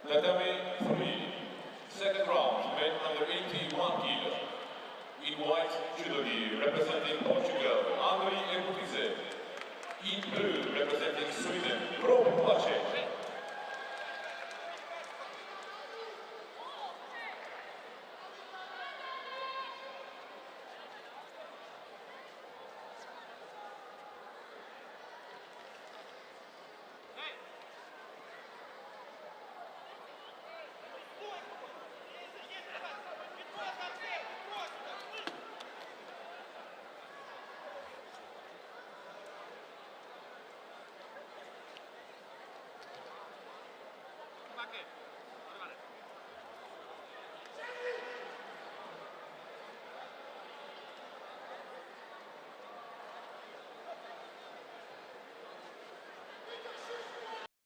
Tatame 3, second round, men under 81 kilo. In white judogi, representing Portugal, André Embutiza.